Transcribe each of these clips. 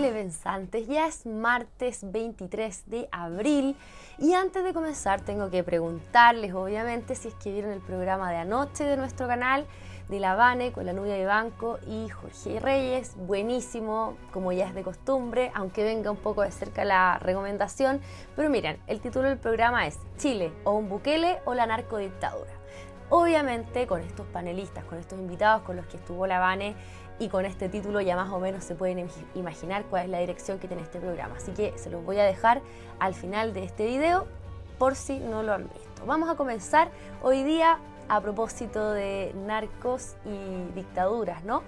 telepensantes, ya es martes 23 de abril y antes de comenzar tengo que preguntarles obviamente si es que vieron el programa de anoche de nuestro canal de La Vane con la Nubia Vivanco y Jorge Reyes, buenísimo como ya es de costumbre, aunque venga un poco de cerca la recomendación, pero miren, el título del programa es Chile o un Bukele o la narcodictadura. Obviamente con estos panelistas, con estos invitados con los que estuvo La Vane y con este título ya más o menos se pueden imaginar cuál es la dirección que tiene este programa. Así que se los voy a dejar al final de este video por si no lo han visto. Vamos a comenzar hoy día a propósito de narcos y dictaduras, ¿no?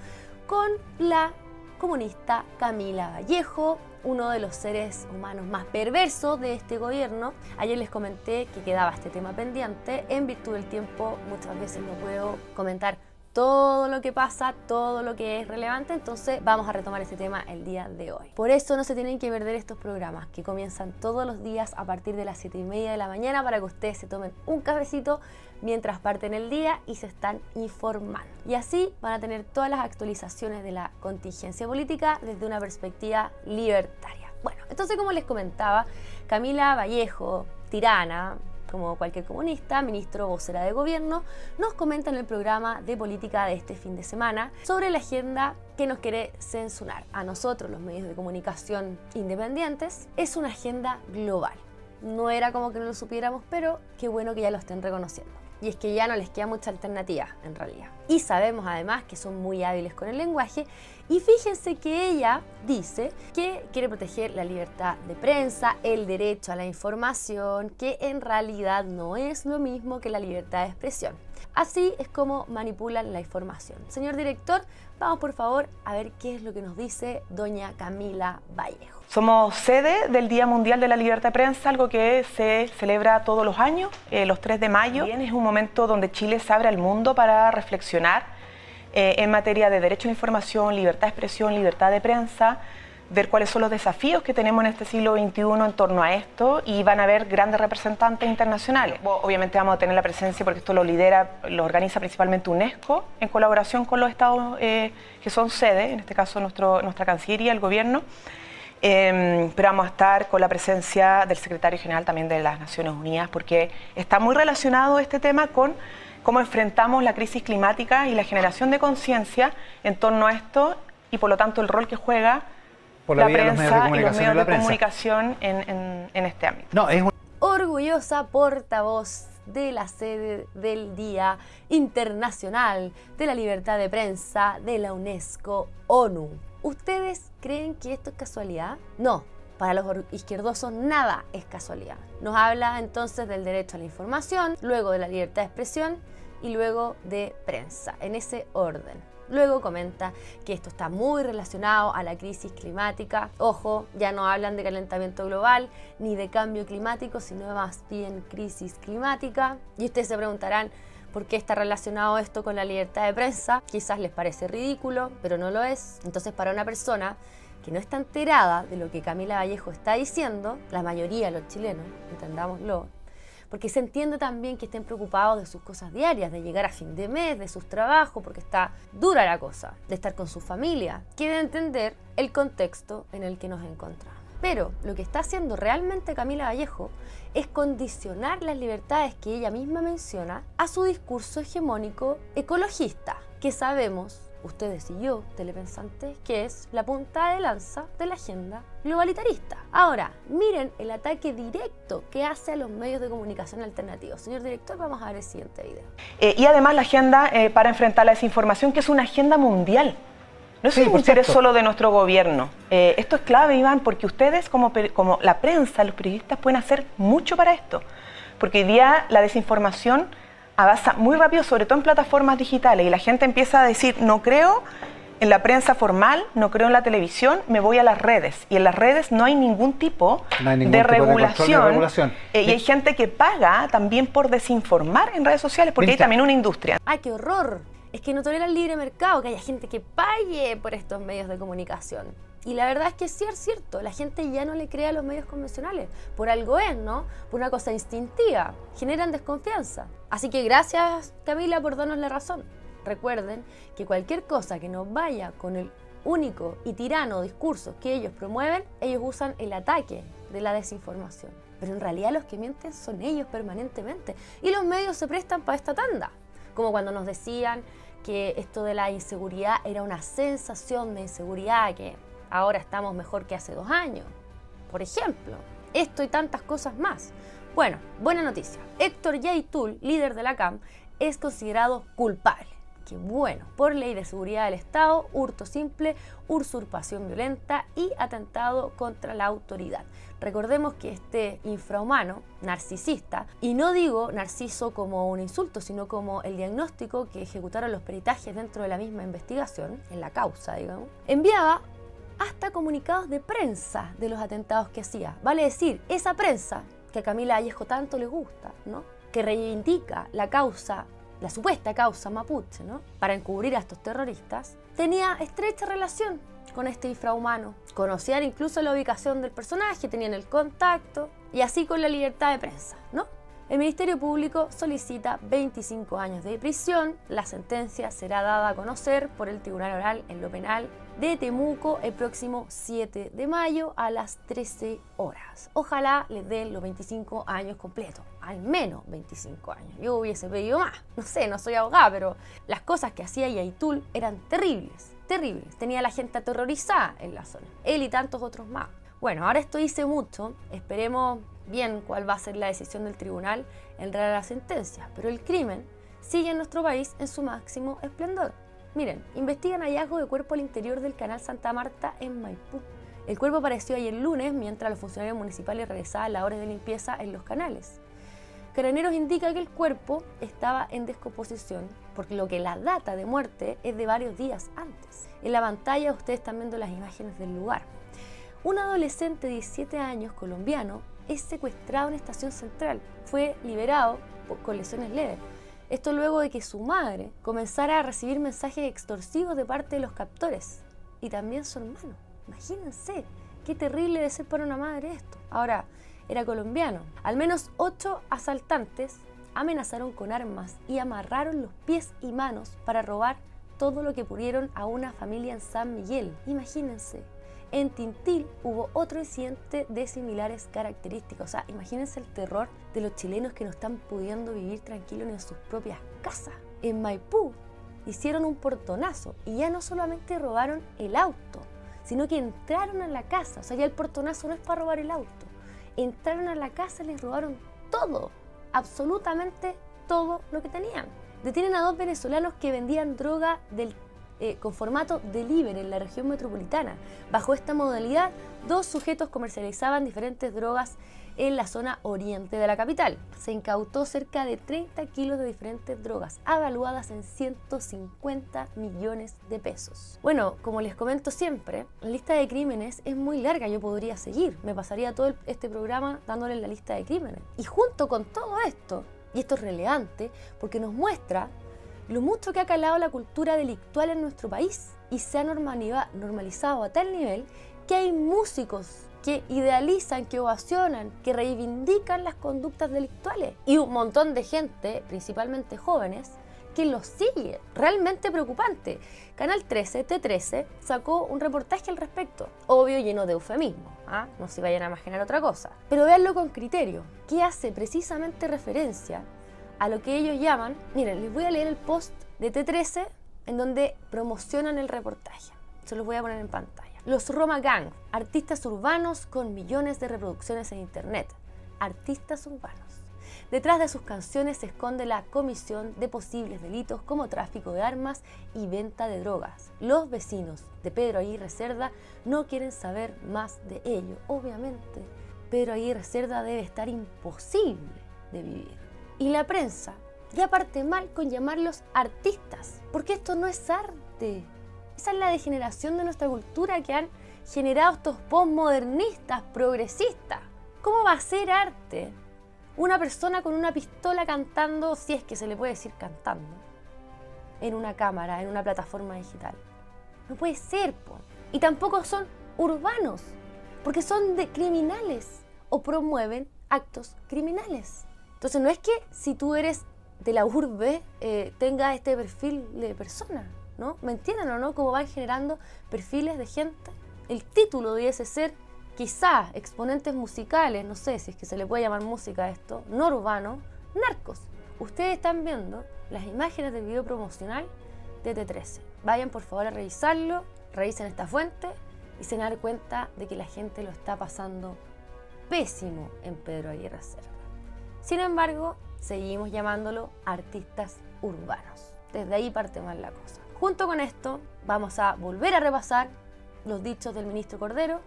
Con la comunista Camila Vallejo, uno de los seres humanos más perversos de este gobierno. Ayer les comenté que quedaba este tema pendiente. En virtud del tiempo, muchas veces no puedo comentar todo lo que pasa, todo lo que es relevante, entonces vamos a retomar este tema el día de hoy. Por eso no se tienen que perder estos programas que comienzan todos los días a partir de las 7:30 de la mañana para que ustedes se tomen un cafecito mientras parten el día y se están informando. Y así van a tener todas las actualizaciones de la contingencia política desde una perspectiva libertaria. Bueno, entonces como les comentaba, Camila Vallejo, tirana, como cualquier comunista, ministro vocera de gobierno, nos comenta en el programa de política de este fin de semana sobre la agenda que nos quiere censurar a nosotros, los medios de comunicación independientes. Es una agenda global. No era como que no lo supiéramos, pero qué bueno que ya lo estén reconociendo. Y es que ya no les queda mucha alternativa, en realidad. Y sabemos además que son muy hábiles con el lenguaje. Y fíjense que ella dice que quiere proteger la libertad de prensa, el derecho a la información, que en realidad no es lo mismo que la libertad de expresión. Así es como manipulan la información. Señor director, vamos por favor a ver qué es lo que nos dice doña Camila Vallejo. Somos sede del Día Mundial de la Libertad de Prensa, algo que se celebra todos los años, los 3 de mayo. Bien, es un momento donde Chile se abre al mundo para reflexionar en materia de derecho a la información, libertad de expresión, libertad de prensa, ver cuáles son los desafíos que tenemos en este siglo XXI en torno a esto, y van a haber grandes representantes internacionales. Obviamente vamos a tener la presencia, porque esto lo lo organiza principalmente UNESCO, en colaboración con los estados que son sede, en este caso nuestra Cancillería, el gobierno. Pero vamos a estar con la presencia del secretario general también de las Naciones Unidas, porque está muy relacionado este tema con cómo enfrentamos la crisis climática y la generación de conciencia en torno a esto, y por lo tanto el rol que juega la prensa y los medios de comunicación en este ámbito. No, es orgullosa portavoz de la sede del Día Internacional de la Libertad de Prensa de la UNESCO ONU. ¿Ustedes creen que esto es casualidad? No, para los izquierdosos nada es casualidad. Nos habla entonces del derecho a la información, luego de la libertad de expresión y luego de prensa, en ese orden. Luego comenta que esto está muy relacionado a la crisis climática. Ojo, ya no hablan de calentamiento global ni de cambio climático, sino más bien crisis climática. Y ustedes se preguntarán, ¿por qué está relacionado esto con la libertad de prensa? Quizás les parece ridículo, pero no lo es. Entonces, para una persona que no está enterada de lo que Camila Vallejo está diciendo, la mayoría de los chilenos, entendámoslo, porque se entiende también que estén preocupados de sus cosas diarias, de llegar a fin de mes, de sus trabajos, porque está dura la cosa, de estar con su familia. Quiere entender el contexto en el que nos encontramos. Pero lo que está haciendo realmente Camila Vallejo es condicionar las libertades que ella misma menciona a su discurso hegemónico ecologista, que sabemos, ustedes y yo, telepensantes, que es la punta de lanza de la agenda globalitarista. Ahora, miren el ataque directo que hace a los medios de comunicación alternativos. Señor director, vamos a ver el siguiente video. Y además la agenda para enfrentar la desinformación, que es una agenda mundial. No es un interés solo de nuestro gobierno. Esto es clave, Iván, porque ustedes como la prensa, los periodistas, pueden hacer mucho para esto. Porque hoy día la desinformación avanza muy rápido, sobre todo en plataformas digitales, y la gente empieza a decir, no creo en la prensa formal, no creo en la televisión, me voy a las redes. Y en las redes no hay ningún tipo de regulación. Y hay gente que paga también por desinformar en redes sociales, porque hay también una industria. ¡Ay, qué horror! Es que no tolera el libre mercado, que haya gente que pague por estos medios de comunicación. Y la verdad es que sí es cierto, la gente ya no le cree a los medios convencionales. Por algo es, ¿no? Por una cosa instintiva. Generan desconfianza. Así que gracias, Camila, por darnos la razón. Recuerden que cualquier cosa que no vaya con el único y tirano discurso que ellos promueven, ellos usan el ataque de la desinformación. Pero en realidad los que mienten son ellos permanentemente. Y los medios se prestan para esta tanda. Como cuando nos decían que esto de la inseguridad era una sensación de inseguridad, que ahora estamos mejor que hace 2 años. Por ejemplo, esto y tantas cosas más. Bueno, buena noticia. Héctor Yaitul, líder de la CAM, es considerado culpable. Que bueno, por ley de seguridad del Estado, hurto simple, usurpación violenta y atentado contra la autoridad. Recordemos que este infrahumano, narcisista, y no digo narciso como un insulto, sino como el diagnóstico que ejecutaron los peritajes dentro de la misma investigación, en la causa, digamos, enviaba hasta comunicados de prensa de los atentados que hacía. Vale decir, esa prensa que a Camila Vallejo tanto le gusta, ¿no?, que reivindica la causa, la supuesta causa mapuche, ¿no?, para encubrir a estos terroristas, tenía estrecha relación con este infrahumano. Conocían incluso la ubicación del personaje, tenían el contacto, y así con la libertad de prensa, ¿no? El Ministerio Público solicita 25 años de prisión. La sentencia será dada a conocer por el Tribunal Oral en lo Penal de Temuco el próximo 7 de mayo a las 13 horas. Ojalá les den los 25 años completos, al menos 25 años. Yo hubiese pedido más, no sé, no soy abogada, pero las cosas que hacía Yaitul eran terribles, terribles. Tenía a la gente aterrorizada en la zona, él y tantos otros más. Bueno, ahora esto dice mucho, esperemos bien cuál va a ser la decisión del tribunal en realidad la sentencia, pero el crimen sigue en nuestro país en su máximo esplendor. Miren, investigan hallazgo de cuerpo al interior del canal Santa Marta en Maipú. El cuerpo apareció ayer lunes mientras los funcionarios municipales realizaban labores de limpieza en los canales. Carabineros indica que el cuerpo estaba en descomposición, porque lo que la data de muerte es de varios días antes. En la pantalla ustedes están viendo las imágenes del lugar. Un adolescente de 17 años colombiano es secuestrado en Estación Central. Fue liberado con lesiones leves. Esto luego de que su madre comenzara a recibir mensajes extorsivos de parte de los captores. Y también su hermano. Imagínense, qué terrible debe ser para una madre esto. Ahora, era colombiano. Al menos 8 asaltantes amenazaron con armas y amarraron los pies y manos para robar todo lo que pudieron a una familia en San Miguel. Imagínense. En Tintil hubo otro incidente de similares características. O sea, imagínense el terror de los chilenos que no están pudiendo vivir tranquilos en sus propias casas. En Maipú hicieron un portonazo y ya no solamente robaron el auto, sino que entraron a la casa. O sea, ya el portonazo no es para robar el auto. Entraron a la casa y les robaron todo, absolutamente todo lo que tenían. Detienen a 2 venezolanos que vendían droga con formato delivery en la región metropolitana. Bajo esta modalidad, 2 sujetos comercializaban diferentes drogas en la zona oriente de la capital. Se incautó cerca de 30 kilos de diferentes drogas, avaluadas en 150 millones de pesos. Bueno, como les comento siempre, la lista de crímenes es muy larga, yo podría seguir. Me pasaría todo este programa dándoles la lista de crímenes. Y junto con todo esto, y esto es relevante porque nos muestra lo mucho que ha calado la cultura delictual en nuestro país y se ha normalizado a tal nivel que hay músicos que idealizan, que ovacionan, que reivindican las conductas delictuales y un montón de gente, principalmente jóvenes, que los sigue. Realmente preocupante. Canal 13, T13, sacó un reportaje al respecto, obvio lleno de eufemismo, no se vayan a imaginar otra cosa, pero véanlo con criterio, que hace precisamente referencia a lo que ellos llaman, miren, les voy a leer el post de T13 en donde promocionan el reportaje. Se los voy a poner en pantalla. Los Roma Gang, artistas urbanos con millones de reproducciones en internet. Artistas urbanos. Detrás de sus canciones se esconde la comisión de posibles delitos como tráfico de armas y venta de drogas. Los vecinos de Pedro Aguirre Cerda no quieren saber más de ello. Obviamente, Pedro Aguirre Cerda debe estar imposible de vivir. Y la prensa ya parte mal con llamarlos artistas, porque esto no es arte. Esa es la degeneración de nuestra cultura que han generado estos postmodernistas, progresistas. ¿Cómo va a ser arte una persona con una pistola cantando, si es que se le puede decir cantando, en una cámara, en una plataforma digital? No puede ser, po. Y tampoco son urbanos, porque son de criminales o promueven actos criminales. Entonces no es que si tú eres de la urbe tenga este perfil de persona, ¿no? ¿Me entienden o no? Cómo van generando perfiles de gente. El título debiese ser, quizás, exponentes musicales, no sé si es que se le puede llamar música a esto, no urbano, narcos. Ustedes están viendo las imágenes del video promocional de T13. Vayan por favor a revisarlo, revisen esta fuente y se van a dar cuenta de que la gente lo está pasando pésimo en Pedro Aguirre Cerda. Sin embargo, seguimos llamándolo artistas urbanos. Desde ahí parte mal la cosa. Junto con esto, vamos a volver a repasar los dichos del ministro Cordero,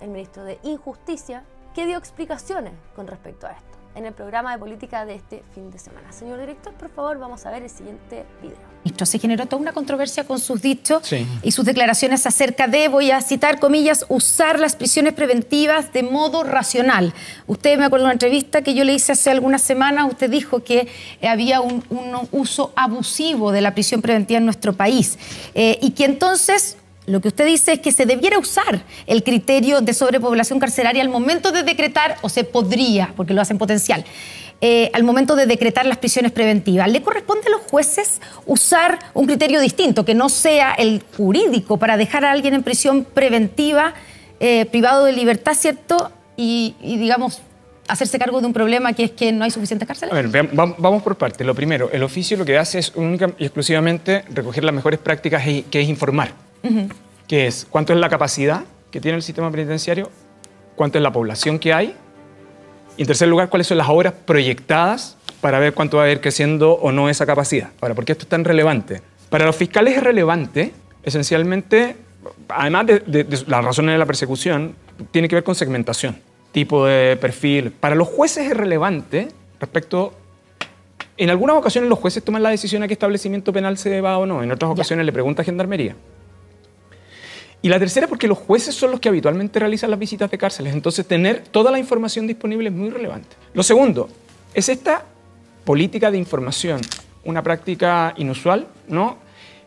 el ministro de Injusticia, que dio explicaciones con respecto a esto en el programa de política de este fin de semana. Señor director, por favor, vamos a ver el siguiente video. Se generó toda una controversia con sus dichos y sus declaraciones acerca de, voy a citar comillas, usar las prisiones preventivas de modo racional. Usted, me acuerdo de una entrevista que yo le hice hace algunas semanas, usted dijo que había un uso abusivo de la prisión preventiva en nuestro país y que entonces lo que usted dice es que se debiera usar el criterio de sobrepoblación carceraria al momento de decretar, o se podría, porque lo hacen potencial, al momento de decretar las prisiones preventivas. ¿Le corresponde a los jueces usar un criterio distinto, que no sea el jurídico, para dejar a alguien en prisión preventiva, privado de libertad, ¿cierto? Y digamos, hacerse cargo de un problema que es que no hay suficientes cárceles? A ver, vamos por partes. Lo primero, el oficio lo que hace es única y exclusivamente recoger las mejores prácticas, que es informar. Que es cuánto es la capacidad que tiene el sistema penitenciario, cuánto es la población que hay, y en tercer lugar, cuáles son las obras proyectadas para ver cuánto va a ir creciendo o no esa capacidad. Ahora, ¿por qué esto es tan relevante? Para los fiscales es relevante, esencialmente, además de las razones de la persecución, tiene que ver con segmentación, tipo de perfil. Para los jueces es relevante respecto... En algunas ocasiones los jueces toman la decisión a qué establecimiento penal se va o no, en otras ocasiones le pregunta a Gendarmería. Y la tercera, porque los jueces son los que habitualmente realizan las visitas de cárceles, entonces tener toda la información disponible es muy relevante. Lo segundo, ¿es esta política de información una práctica inusual? ¿No?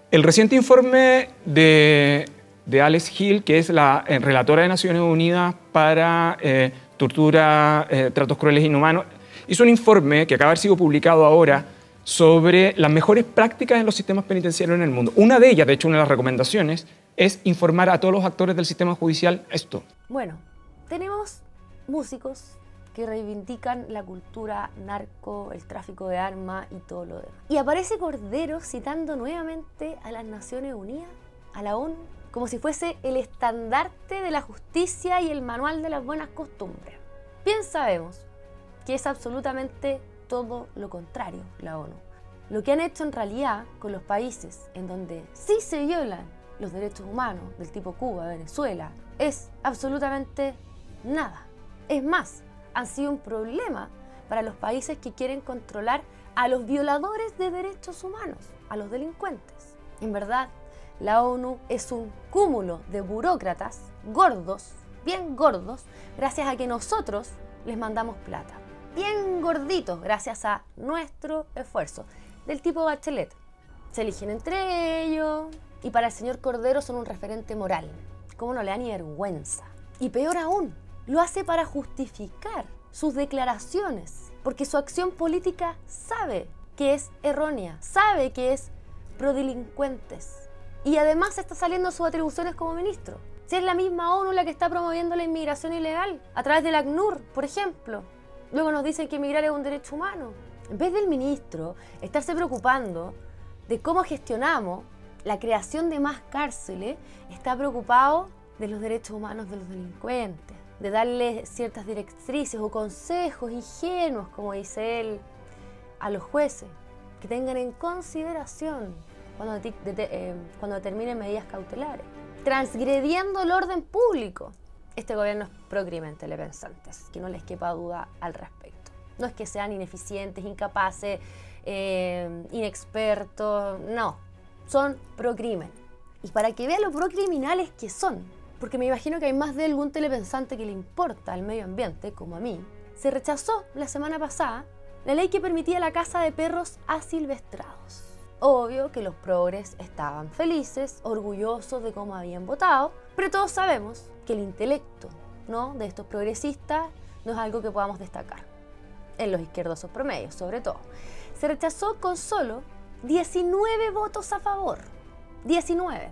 El reciente informe de Alex Hill, que es la relatora de Naciones Unidas para tortura, tratos crueles e inhumanos, hizo un informe que acaba de haber sido publicado ahora sobre las mejores prácticas en los sistemas penitenciarios en el mundo. Una de ellas, de hecho, una de las recomendaciones, es informar a todos los actores del sistema judicial esto. Bueno, tenemos músicos que reivindican la cultura narco, el tráfico de armas y todo lo demás. Y aparece Cordero citando nuevamente a las Naciones Unidas, a la ONU, como si fuese el estandarte de la justicia y el manual de las buenas costumbres. Bien sabemos que es absolutamente todo lo contrario la ONU. Lo que han hecho en realidad con los países en donde sí se violan los derechos humanos, del tipo Cuba, Venezuela, es absolutamente nada. Es más, han sido un problema para los países que quieren controlar a los violadores de derechos humanos, a los delincuentes. En verdad, la ONU es un cúmulo de burócratas gordos, bien gordos, gracias a que nosotros les mandamos plata. Bien gorditos, gracias a nuestro esfuerzo, del tipo Bachelet. Se eligen entre ellos y para el señor Cordero son un referente moral. ¿Cómo no le da ni vergüenza? Y peor aún, lo hace para justificar sus declaraciones, porque su acción política sabe que es errónea, sabe que es prodelincuentes. Y además está saliendo sus atribuciones como ministro. Si es la misma ONU la que está promoviendo la inmigración ilegal, a través del ACNUR, por ejemplo. Luego nos dicen que emigrar es un derecho humano. En vez del ministro estarse preocupando de cómo gestionamos la creación de más cárceles, está preocupado de los derechos humanos de los delincuentes, de darles ciertas directrices o consejos ingenuos, como dice él, a los jueces, que tengan en consideración cuando determinen medidas cautelares, transgrediendo el orden público. Este gobierno es pro-crimen, telepensantes, que no les quepa duda al respecto. No es que sean ineficientes, incapaces, inexpertos, no. Son pro-crimen. Y para que vean lo pro-criminales que son, porque me imagino que hay más de algún telepensante que le importa al medio ambiente, como a mí, se rechazó la semana pasada la ley que permitía la caza de perros asilvestrados. Obvio que los progres estaban felices, orgullosos de cómo habían votado, pero todos sabemos que el intelecto, ¿no?, de estos progresistas no es algo que podamos destacar, en los izquierdosos promedios sobre todo. Se rechazó con solo 19 votos a favor. 19.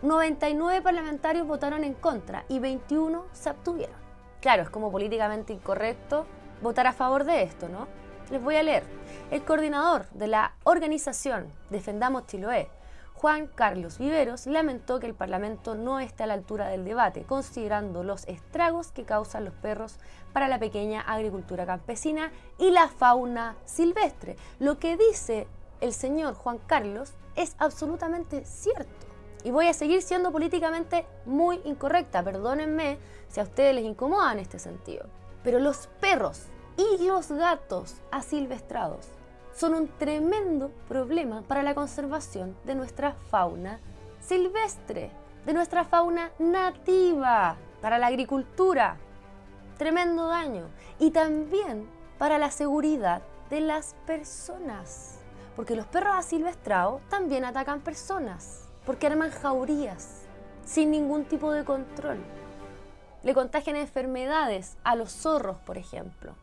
99 parlamentarios votaron en contra y 21 se abstuvieron. Claro, es como políticamente incorrecto votar a favor de esto, ¿no? Les voy a leer. El coordinador de la organización Defendamos Chiloé, Juan Carlos Viveros, lamentó que el Parlamento no esté a la altura del debate, considerando los estragos que causan los perros para la pequeña agricultura campesina y la fauna silvestre. Lo que dice el señor Juan Carlos es absolutamente cierto. Y voy a seguir siendo políticamente muy incorrecta, perdónenme si a ustedes les incomoda en este sentido. Pero los perros y los gatos asilvestrados son un tremendo problema para la conservación de nuestra fauna silvestre, de nuestra fauna nativa, para la agricultura. Tremendo daño. Y también para la seguridad de las personas. Porque los perros asilvestrados también atacan personas. Porque arman jaurías sin ningún tipo de control. Le contagian enfermedades a los zorros, por ejemplo.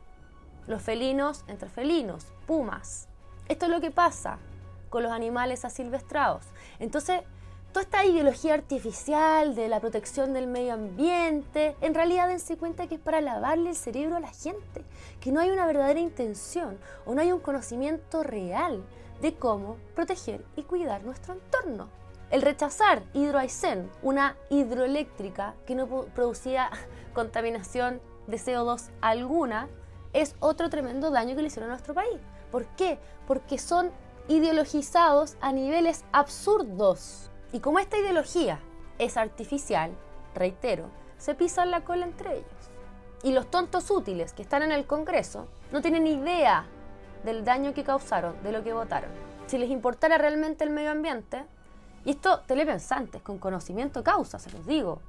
Los felinos entre felinos, pumas. Esto es lo que pasa con los animales asilvestrados. Entonces, toda esta ideología artificial de la protección del medio ambiente, en realidad dense cuenta que es para lavarle el cerebro a la gente, que no hay una verdadera intención o no hay un conocimiento real de cómo proteger y cuidar nuestro entorno. El rechazar Hidroaicén, una hidroeléctrica que no producía contaminación de CO2 alguna, es otro tremendo daño que le hicieron a nuestro país. ¿Por qué? Porque son ideologizados a niveles absurdos. Y como esta ideología es artificial, reitero, se pisan la cola entre ellos. Y los tontos útiles que están en el Congreso no tienen idea del daño que causaron, de lo que votaron. Si les importara realmente el medio ambiente, y esto telepensantes, con conocimiento causa, se los digo.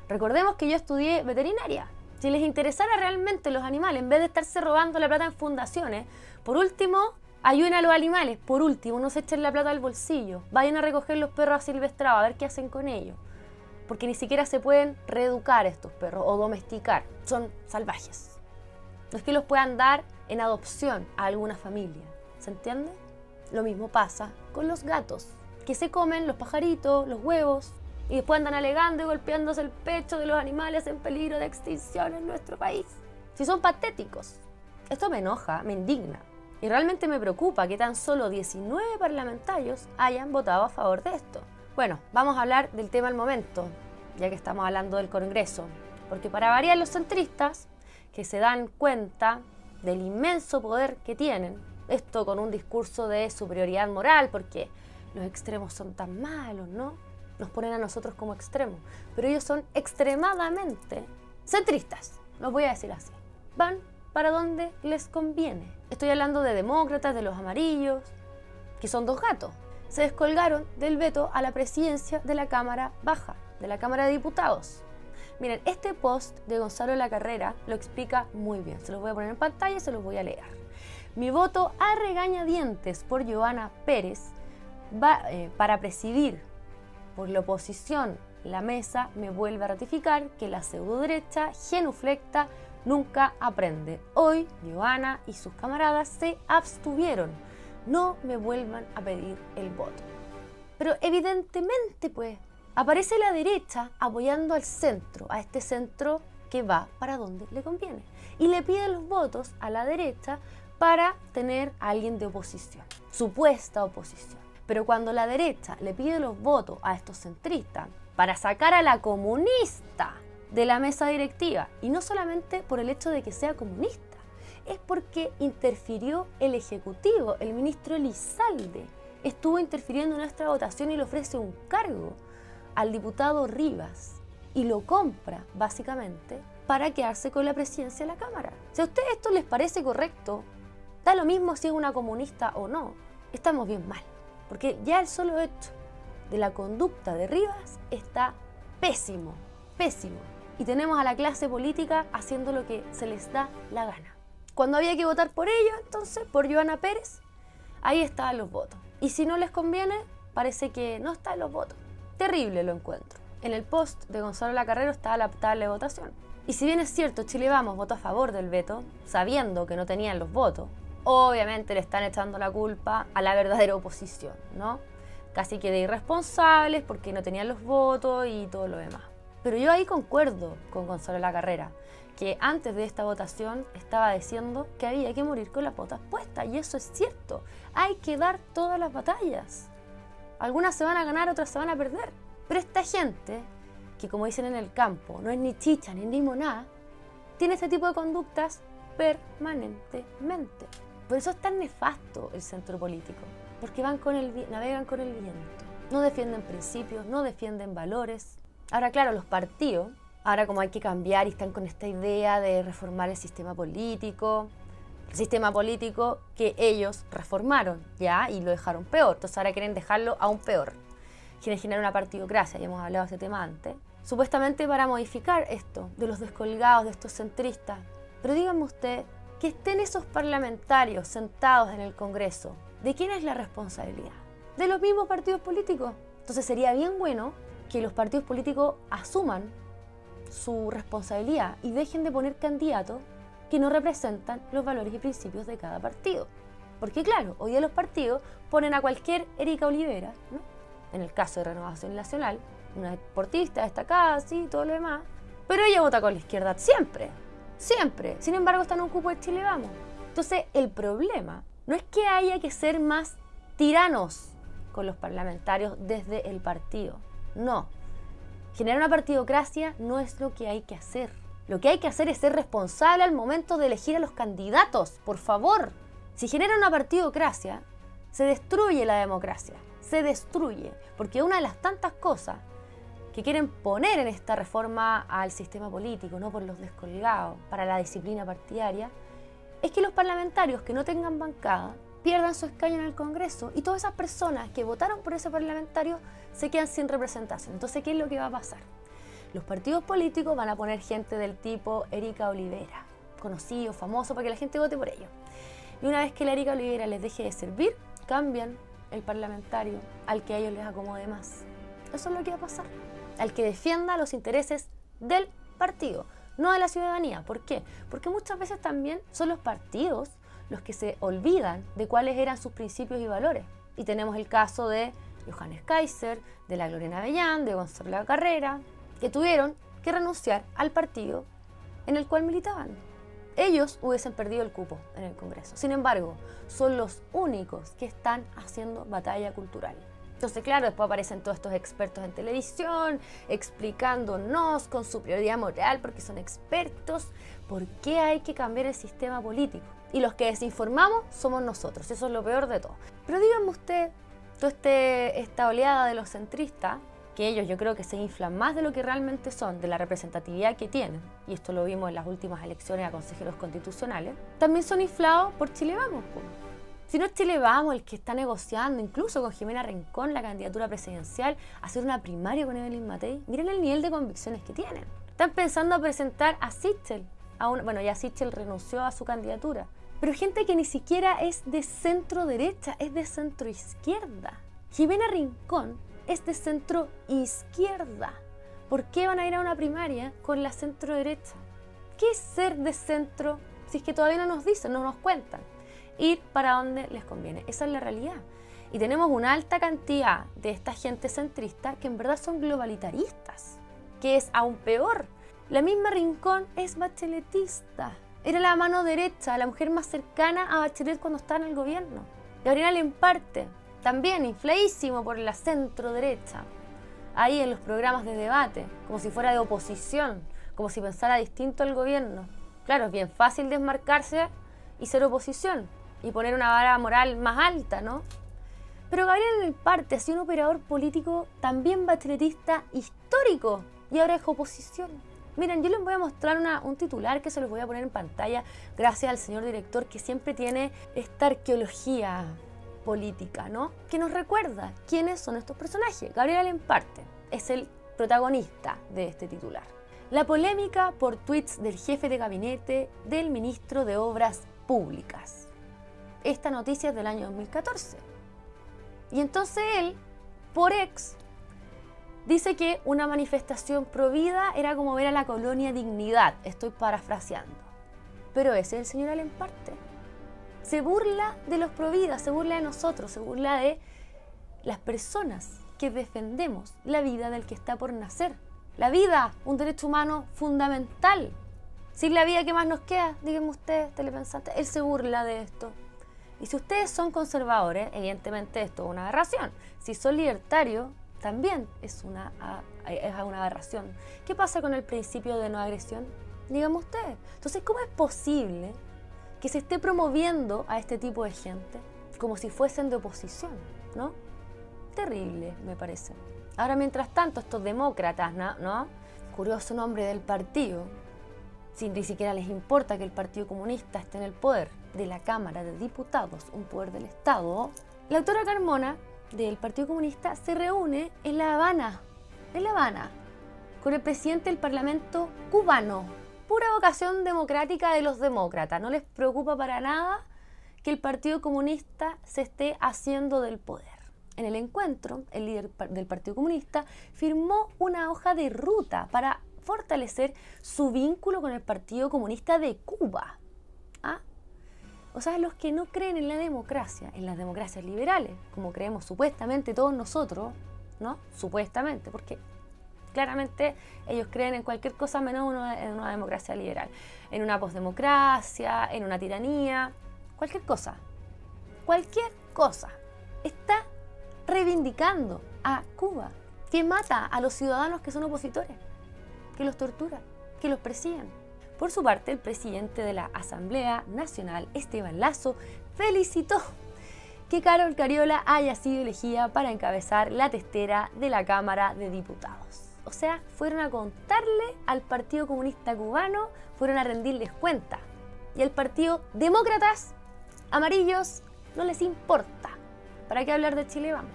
Recordemos que yo estudié veterinaria. Si les interesara realmente los animales, en vez de estarse robando la plata en fundaciones, por último, ayuden a los animales. Por último, no se echen la plata al bolsillo. Vayan a recoger los perros asilvestrados, a ver qué hacen con ellos. Porque ni siquiera se pueden reeducar estos perros o domesticar. Son salvajes. No es que los puedan dar en adopción a alguna familia. ¿Se entiende? Lo mismo pasa con los gatos, que se comen los pajaritos, los huevos, y después andan alegando y golpeándose el pecho de los animales en peligro de extinción en nuestro país. Si son patéticos. Esto me enoja, me indigna. Y realmente me preocupa que tan solo 19 parlamentarios hayan votado a favor de esto. Bueno, vamos a hablar del tema al momento, ya que estamos hablando del Congreso. Porque para variar, los centristas, que se dan cuenta del inmenso poder que tienen, esto con un discurso de superioridad moral, porque los extremos son tan malos, ¿no? Nos ponen a nosotros como extremos. Pero ellos son extremadamente centristas, los voy a decir así. Van para donde les conviene. Estoy hablando de demócratas, de los amarillos, que son dos gatos. Se descolgaron del veto a la presidencia de la Cámara Baja, de la Cámara de Diputados. Miren, este post de Gonzalo Lacarrera lo explica muy bien. Se los voy a poner en pantalla y se los voy a leer. Mi voto a regañadientes por Johanna Pérez para presidir por la oposición la mesa me vuelve a ratificar que la pseudoderecha genuflecta nunca aprende. Hoy Johanna y sus camaradas se abstuvieron. No me vuelvan a pedir el voto. Pero evidentemente pues aparece la derecha apoyando al centro, a este centro que va para donde le conviene. Y le pide los votos a la derecha para tener a alguien de oposición, supuesta oposición. Pero cuando la derecha le pide los votos a estos centristas para sacar a la comunista de la mesa directiva, y no solamente por el hecho de que sea comunista, es porque interfirió el Ejecutivo, el ministro Elizalde estuvo interfiriendo en nuestra votación y le ofrece un cargo al diputado Rivas y lo compra básicamente para quedarse con la presidencia de la Cámara. Si a ustedes esto les parece correcto, da lo mismo si es una comunista o no, estamos bien mal. Porque ya el solo hecho de la conducta de Rivas está pésimo, pésimo. Y tenemos a la clase política haciendo lo que se les da la gana. Cuando había que votar por ellos, entonces, por Johanna Pérez, ahí estaban los votos. Y si no les conviene, parece que no están los votos. Terrible lo encuentro. En el post de Gonzalo Lacarrera estaba la tabla de votación. Y si bien es cierto, Chile Vamos votó a favor del veto, sabiendo que no tenían los votos, obviamente le están echando la culpa a la verdadera oposición, ¿no? casi que de irresponsables porque no tenían los votos y todo lo demás. Pero yo ahí concuerdo con Gonzalo Lacarrera, que antes de esta votación estaba diciendo que había que morir con las botas puestas, y eso es cierto. Hay que dar todas las batallas. Algunas se van a ganar, otras se van a perder. Pero esta gente, que como dicen en el campo, no es ni chicha ni limonada, tiene este tipo de conductas permanentemente. Por eso es tan nefasto el centro político, porque navegan con el viento. No defienden principios, no defienden valores. Ahora, claro, los partidos, ahora como hay que cambiar y están con esta idea de reformar el sistema político que ellos reformaron, ¿ya? Y lo dejaron peor. Entonces ahora quieren dejarlo aún peor. Quieren generar una partidocracia, ya hemos hablado de ese tema antes, supuestamente para modificar esto de los descolgados, de estos centristas. Pero díganme usted, que estén esos parlamentarios sentados en el Congreso, ¿de quién es la responsabilidad? De los mismos partidos políticos. Entonces sería bien bueno que los partidos políticos asuman su responsabilidad y dejen de poner candidatos que no representan los valores y principios de cada partido. Porque claro, hoy día los partidos ponen a cualquier Erika Olivera, ¿no? En el caso de Renovación Nacional, una deportista destacada, sí, todo lo demás, pero ella vota con la izquierda siempre. Siempre. Sin embargo, está en un cupo de Chile Vamos. Entonces, el problema no es que haya que ser más tiranos con los parlamentarios desde el partido. No. Generar una partidocracia no es lo que hay que hacer. Lo que hay que hacer es ser responsable al momento de elegir a los candidatos. Por favor. Si genera una partidocracia, se destruye la democracia. Se destruye. Porque una de las tantas cosas que quieren poner en esta reforma al sistema político, no por los descolgados, para la disciplina partidaria, es que los parlamentarios que no tengan bancada pierdan su escaño en el Congreso y todas esas personas que votaron por ese parlamentario se quedan sin representación. Entonces, ¿qué es lo que va a pasar? Los partidos políticos van a poner gente del tipo Erika Olivera, conocido, famoso, para que la gente vote por ellos. Y una vez que la Erika Olivera les deje de servir, cambian el parlamentario al que a ellos les acomode más. Eso es lo que va a pasar. Al que defienda los intereses del partido, no de la ciudadanía. ¿Por qué? Porque muchas veces también son los partidos los que se olvidan de cuáles eran sus principios y valores. Y tenemos el caso de Johannes Kaiser, de la Gloria Avellán, de Gonzalo Lacarrera, que tuvieron que renunciar al partido en el cual militaban. Ellos hubiesen perdido el cupo en el Congreso. Sin embargo, son los únicos que están haciendo batalla cultural. Entonces, claro, después aparecen todos estos expertos en televisión explicándonos con su prioridad moral, porque son expertos, por qué hay que cambiar el sistema político. Y los que desinformamos somos nosotros, eso es lo peor de todo. Pero díganme usted, toda esta oleada de los centristas, que ellos yo creo que se inflan más de lo que realmente son, de la representatividad que tienen, y esto lo vimos en las últimas elecciones a consejeros constitucionales, también son inflados por Chile Vamos, pues. Si no es Chile Vamos el que está negociando, incluso con Jimena Rincón, la candidatura presidencial, hacer una primaria con Evelyn Matei, miren el nivel de convicciones que tienen. Están pensando a presentar a Sichel, bueno, ya Sichel renunció a su candidatura, pero gente que ni siquiera es de centro derecha, es de centro izquierda. Jimena Rincón es de centro izquierda. ¿Por qué van a ir a una primaria con la centro derecha? ¿Qué es ser de centro? Si es que todavía no nos dicen, no nos cuentan. Ir para donde les conviene. Esa es la realidad. Y tenemos una alta cantidad de esta gente centrista que en verdad son globalitaristas, que es aún peor. La misma Rincón es bacheletista. Era la mano derecha, la mujer más cercana a Bachelet cuando estaba en el gobierno. Gabriela Lemparte, también infladísimo por la centro derecha. Ahí en los programas de debate, como si fuera de oposición, como si pensara distinto al gobierno. Claro, es bien fácil desmarcarse y ser oposición y poner una vara moral más alta, ¿no? Pero Gabriela Lemparte ha sido un operador político también bacheletista histórico y ahora es oposición. Miren, yo les voy a mostrar un titular que se los voy a poner en pantalla gracias al señor director que siempre tiene esta arqueología política, ¿no? Que nos recuerda quiénes son estos personajes. Gabriela Lemparte es el protagonista de este titular. La polémica por tweets del jefe de gabinete del ministro de Obras Públicas. Esta noticia es del año 2014. Y entonces él, por ex, dice que una manifestación pro vida era como ver a la colonia Dignidad. Estoy parafraseando. Pero ese es el señor Lemparte. Se burla de los pro vida, se burla de nosotros, se burla de las personas que defendemos la vida del que está por nacer. La vida, un derecho humano fundamental. Sin la vida, ¿qué más nos queda? Díganme ustedes, telepensantes. Él se burla de esto. Y si ustedes son conservadores, evidentemente esto es una aberración. Si son libertarios, también es una aberración. ¿Qué pasa con el principio de no agresión? Díganme ustedes. Entonces, ¿cómo es posible que se esté promoviendo a este tipo de gente como si fuesen de oposición, ¿no? Terrible, me parece. Ahora, mientras tanto, estos demócratas, ¿no? Curioso nombre del partido. Si ni siquiera les importa que el Partido Comunista esté en el poder de la Cámara de Diputados, un poder del Estado, la doctora Carmona, del Partido Comunista, se reúne en La Habana, con el presidente del Parlamento cubano. Pura vocación democrática de los demócratas. No les preocupa para nada que el Partido Comunista se esté haciendo del poder. En el encuentro, el líder del Partido Comunista firmó una hoja de ruta para fortalecer su vínculo con el Partido Comunista de Cuba. ¿Ah? O sea, los que no creen en la democracia, en las democracias liberales, como creemos supuestamente todos nosotros, ¿no? Supuestamente, porque claramente ellos creen en cualquier cosa menos en una democracia liberal, en una posdemocracia, en una tiranía, cualquier cosa. Cualquier cosa. Está reivindicando a Cuba, que mata a los ciudadanos que son opositores, que los tortura, que los persiguen. Por su parte, el presidente de la Asamblea Nacional, Esteban Lazo, felicitó que Carol Cariola haya sido elegida para encabezar la testera de la Cámara de Diputados. O sea, fueron a contarle al Partido Comunista Cubano, fueron a rendirles cuenta. Y al Partido Demócratas Amarillos no les importa. ¿Para qué hablar de Chile Vamos?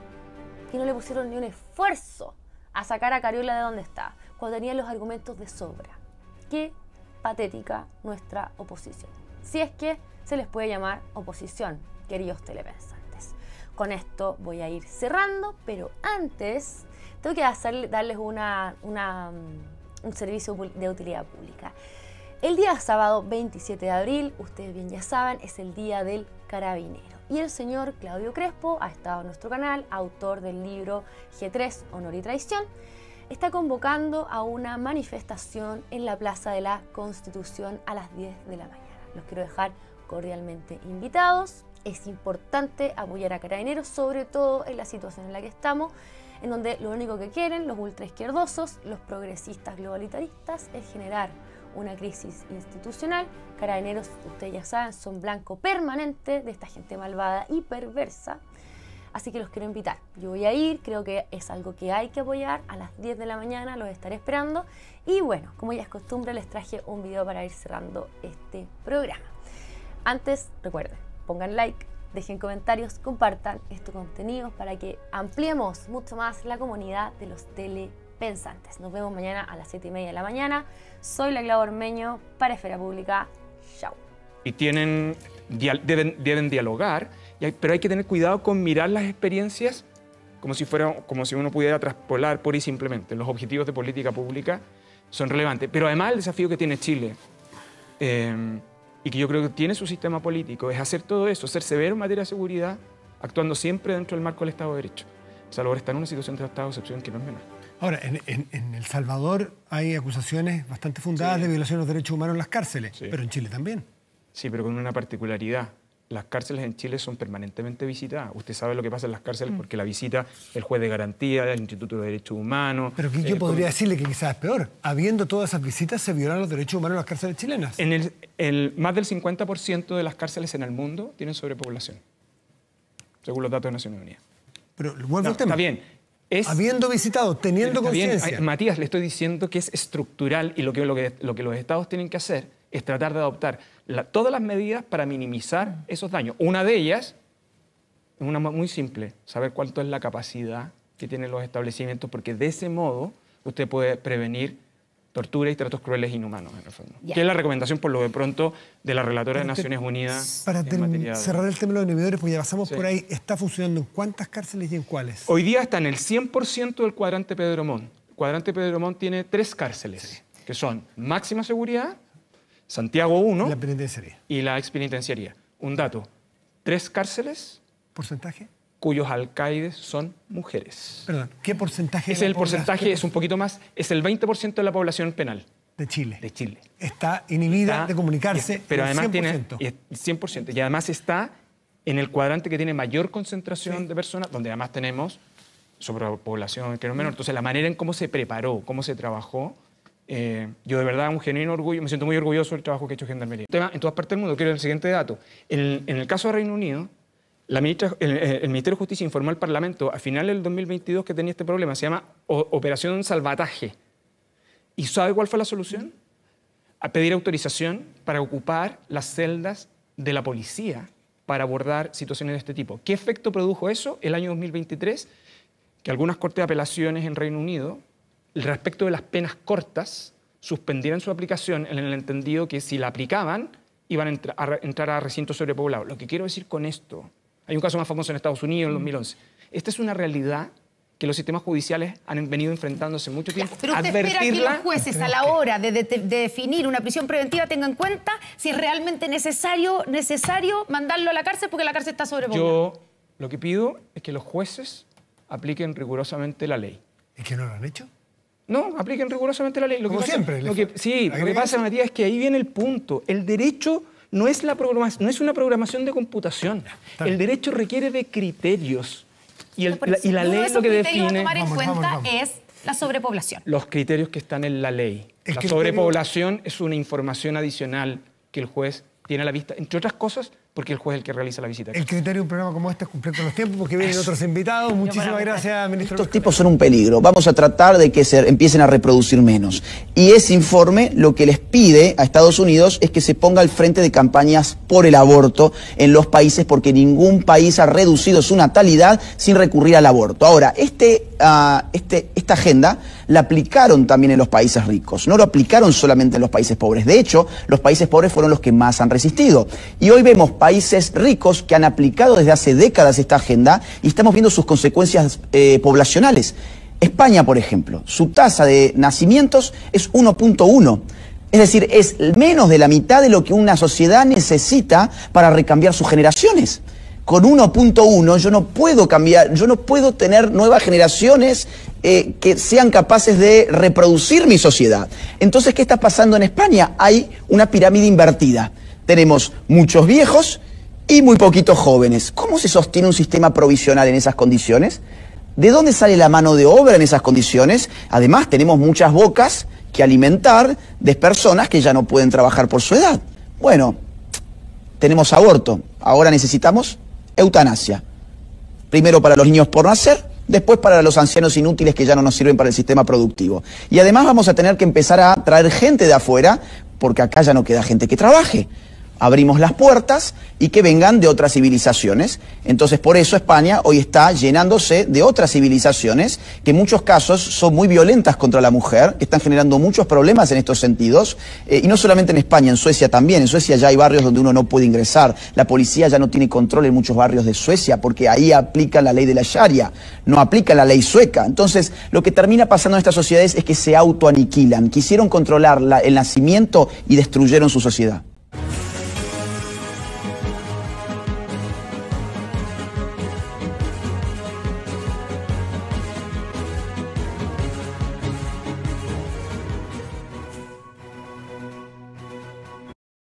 Que no le pusieron ni un esfuerzo a sacar a Cariola de donde está, cuando tenían los argumentos de sobra. Qué patética nuestra oposición. Si es que se les puede llamar oposición, queridos telepensantes. Con esto voy a ir cerrando, pero antes tengo que darles un servicio de utilidad pública. El día sábado 27 de abril, ustedes bien ya saben, es el Día del Carabinero. Y el señor Claudio Crespo ha estado en nuestro canal, autor del libro G3, Honor y Traición. Está convocando a una manifestación en la Plaza de la Constitución a las 10 de la mañana. Los quiero dejar cordialmente invitados. Es importante apoyar a Carabineros, sobre todo en la situación en la que estamos, en donde lo único que quieren los ultraizquierdosos, los progresistas globalitaristas, es generar una crisis institucional. Carabineros, ustedes ya saben, son blanco permanente de esta gente malvada y perversa. Así que los quiero invitar. Yo voy a ir, creo que es algo que hay que apoyar. A las 10 de la mañana los estaré esperando. Y bueno, como ya es costumbre, les traje un video para ir cerrando este programa. Antes, recuerden, pongan like, dejen comentarios, compartan estos contenidos para que ampliemos mucho más la comunidad de los telepensantes. Nos vemos mañana a las 7:30 de la mañana. Soy la Clau Ormeño para Esfera Pública. Chao. Y deben dialogar, pero hay que tener cuidado con mirar las experiencias como si uno pudiera traspolar pura y simplemente. Los objetivos de política pública son relevantes. Pero además el desafío que tiene Chile, y que yo creo que tiene su sistema político, es hacer todo eso, ser severo en materia de seguridad, actuando siempre dentro del marco del Estado de Derecho. El Salvador está en una situación de estado de excepción que no es menor. Ahora, en El Salvador hay acusaciones bastante fundadas de violación de los derechos humanos en las cárceles, pero en Chile también. Sí, pero con una particularidad. Las cárceles en Chile son permanentemente visitadas. Usted sabe lo que pasa en las cárceles porque la visita el juez de garantía, el Instituto de Derechos Humanos. Pero yo podría decirle que quizás es peor. Habiendo todas esas visitas, se violan los derechos humanos en las cárceles chilenas. Más del 50% de las cárceles en el mundo tienen sobrepoblación, según los datos de Naciones Unidas. Pero vuelvo al tema. Está bien. Habiendo visitado, teniendo conciencia. Matías, le estoy diciendo que es estructural y lo que los estados tienen que hacer es tratar de adoptar todas las medidas para minimizar esos daños. Una de ellas es una muy simple, saber cuánto es la capacidad que tienen los establecimientos, porque de ese modo usted puede prevenir tortura y tratos crueles e inhumanos, en el fondo. Que es la recomendación, por lo de pronto, de la relatora de Naciones Unidas. Para cerrar el tema de los inhibidores, porque ya pasamos por ahí, ¿está funcionando en cuántas cárceles y en cuáles? Hoy día está en el 100% del cuadrante Pedro Montt. El cuadrante Pedro Montt tiene 3 cárceles, que son máxima seguridad, Santiago 1 la penitenciaría. Y la expenitenciaría. Un dato, 3 cárceles. ¿Porcentaje? cuyos alcaides son mujeres. Perdón, ¿qué porcentaje? Es el porcentaje, es un poquito más, es el 20% de la población penal. De Chile. De Chile. Está inhibida de comunicarse. Pero además 100%. tiene 100%. Y además está en el cuadrante que tiene mayor concentración de personas, donde además tenemos sobrepoblación que no es menor. Entonces, la manera en cómo se preparó, cómo se trabajó, yo de verdad un genuino orgullo, me siento muy orgulloso del trabajo que ha hecho Gendarmería. En todas partes del mundo, quiero el siguiente dato. En el caso de Reino Unido, el Ministerio de Justicia informó al Parlamento a finales del 2022 que tenía este problema. Se llama Operación Salvataje. ¿Y sabe cuál fue la solución? A pedir autorización para ocupar las celdas de la policía para abordar situaciones de este tipo. ¿Qué efecto produjo eso el año 2023? Que algunas cortes de apelaciones en Reino Unido, respecto de las penas cortas, suspendieran su aplicación en el entendido que si la aplicaban iban a entrar a recintos sobrepoblados. Lo que quiero decir con esto, hay un caso más famoso en Estados Unidos en 2011. Esta es una realidad que los sistemas judiciales han venido enfrentando hace mucho tiempo. Pero usted espera que los jueces a la hora de definir una prisión preventiva tengan en cuenta si es realmente necesario mandarlo a la cárcel porque la cárcel está sobrepoblada. Yo lo que pido es que los jueces apliquen rigurosamente la ley. ¿Es que no lo han hecho? No, apliquen rigurosamente la ley. Como siempre. Lo que pasa, Matías, es que ahí viene el punto. El derecho no es una programación de computación. El derecho requiere de criterios. Y la ley lo que define... tomar en cuenta es la sobrepoblación. Los criterios que están en la ley. La sobrepoblación es una información adicional que el juez tiene a la vista, entre otras cosas, porque el juez es el que realiza la visita. El criterio de un programa como este es cumplir con los tiempos, porque vienen otros invitados. Muchísimas gracias, ministro. Estos tipos son un peligro. Vamos a tratar de que se empiecen a reproducir menos. Y ese informe lo que les pide a Estados Unidos es que se ponga al frente de campañas por el aborto en los países, porque ningún país ha reducido su natalidad sin recurrir al aborto. Ahora, esta agenda la aplicaron también en los países ricos. No lo aplicaron solamente en los países pobres. De hecho, los países pobres fueron los que más han resistido. Y hoy vemos países ricos que han aplicado desde hace décadas esta agenda y estamos viendo sus consecuencias poblacionales. España, por ejemplo, su tasa de nacimientos es 1.1. Es decir, es menos de la mitad de lo que una sociedad necesita para recambiar sus generaciones. Con 1.1 yo no puedo cambiar, yo no puedo tener nuevas generaciones que sean capaces de reproducir mi sociedad. Entonces, ¿qué está pasando en España? Hay una pirámide invertida. Tenemos muchos viejos y muy poquitos jóvenes. ¿Cómo se sostiene un sistema provisional en esas condiciones? ¿De dónde sale la mano de obra en esas condiciones? Además, tenemos muchas bocas que alimentar de personas que ya no pueden trabajar por su edad. Bueno, tenemos aborto. Ahora necesitamos eutanasia. Primero para los niños por nacer, después para los ancianos inútiles que ya no nos sirven para el sistema productivo. Y además vamos a tener que empezar a traer gente de afuera, porque acá ya no queda gente que trabaje. Abrimos las puertas y que vengan de otras civilizaciones. Entonces, por eso España hoy está llenándose de otras civilizaciones que en muchos casos son muy violentas contra la mujer, que están generando muchos problemas en estos sentidos. Y no solamente en España, en Suecia también. En Suecia ya hay barrios donde uno no puede ingresar. La policía ya no tiene control en muchos barrios de Suecia porque ahí aplican la ley de la Sharia, no aplican la ley sueca. Entonces, lo que termina pasando en estas sociedades es que se autoaniquilan. Quisieron controlar el nacimiento y destruyeron su sociedad.